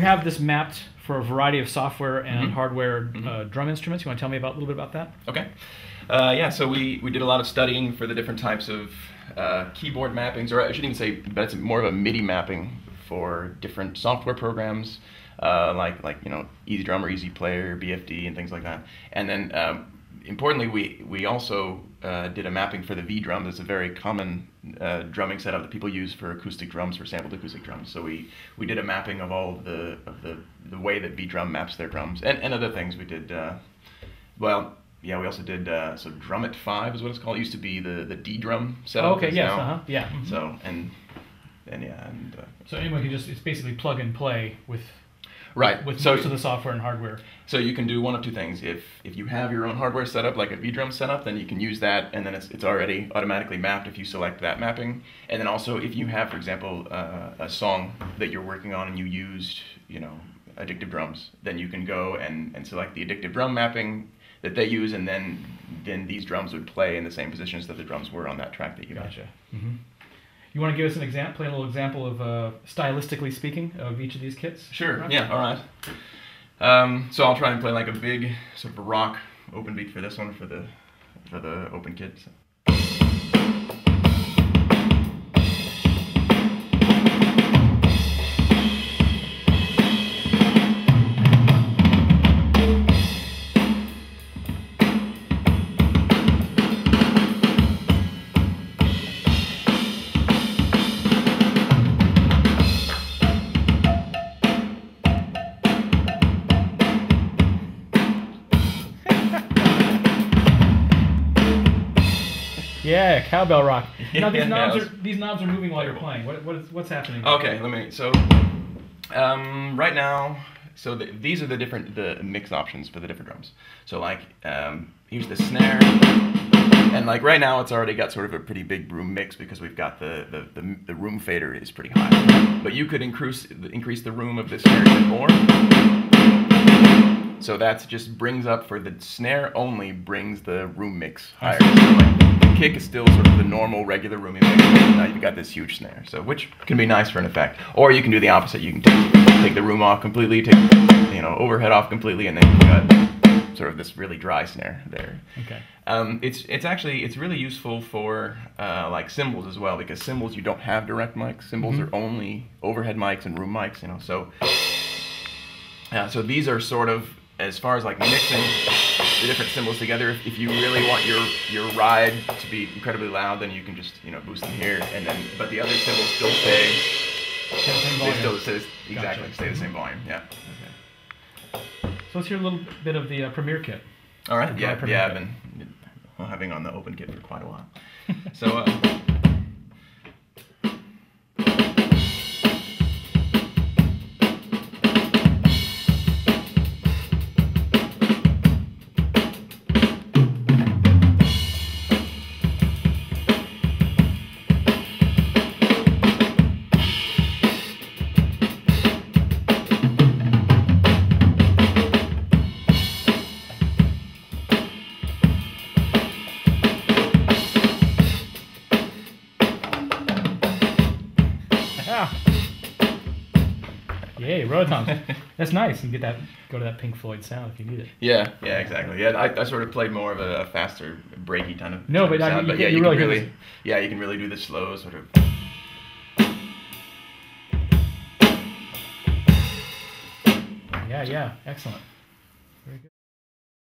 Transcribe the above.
have this mapped for a variety of software and hardware drum instruments. You want to tell me a little bit about that? Okay. Yeah, so we did a lot of studying for the different types of keyboard mappings, or I shouldn't even say, but it's more of a MIDI mapping for different software programs, like Easy Drum or Easy Player, BFD, and things like that. And then importantly, we also did a mapping for the V drum. That's a very common drumming setup that people use for acoustic drums, for sampled acoustic drums. So we did a mapping of all of the way that V drum maps their drums, and other things. We did well. Yeah, we also did so Drum at 5 is what it's called. It used to be the D drum setup. Oh, okay, yes, yeah. So so anyone can it's basically plug and play with most of the software and hardware. So you can do one of two things. If you have your own hardware setup, like a V drum setup, then you can use that, and then it's already automatically mapped if you select that mapping. And then also if you have, for example, a song that you're working on and you used addictive drums, then you can go and select the addictive drum mapping that they use, and then these drums would play in the same positions that the drums were on that track that you got. Gotcha. You want to give us an example, play a little example of, stylistically speaking, of each of these kits? Sure, yeah, all right. So I'll try and play like a big sort of rock open beat for this one, for the open kit. Yeah, cowbell rock. Now these knobs are moving while you're playing. What's happening? Okay, right now, these are the mix options for the different drums. So like here's the snare, and like right now it's already got sort of a pretty big room mix because we've got the room fader is pretty high. But you could increase the room of the snare a bit more. So that just brings up, for the snare only, brings the room mix higher. So like, the kick is still sort of the normal, regular rooming mix. Now you've got this huge snare, so which can be nice for an effect. Or you can do the opposite. You can take the room off completely, take overhead off completely, and then you've got sort of this really dry snare there. Okay. It's really useful for like cymbals as well, because cymbals you don't have direct mics. Cymbals are only overhead mics and room mics. So these are sort of, as far as like mixing the different cymbals together, if you really want your ride to be incredibly loud, then you can just boost them here, and then but the other cymbals still stay the same volume. Yeah. Okay. So let's hear a little bit of the Premiere kit. All right. Yeah. I've been having on the open kit for quite a while. So. Yay, Rotoms. That's nice. You get go to that Pink Floyd sound if you need it. Yeah, exactly. Yeah, I sort of played more of a faster, breaky kind of sound. You can really do the slow sort of. Yeah, excellent. Very good.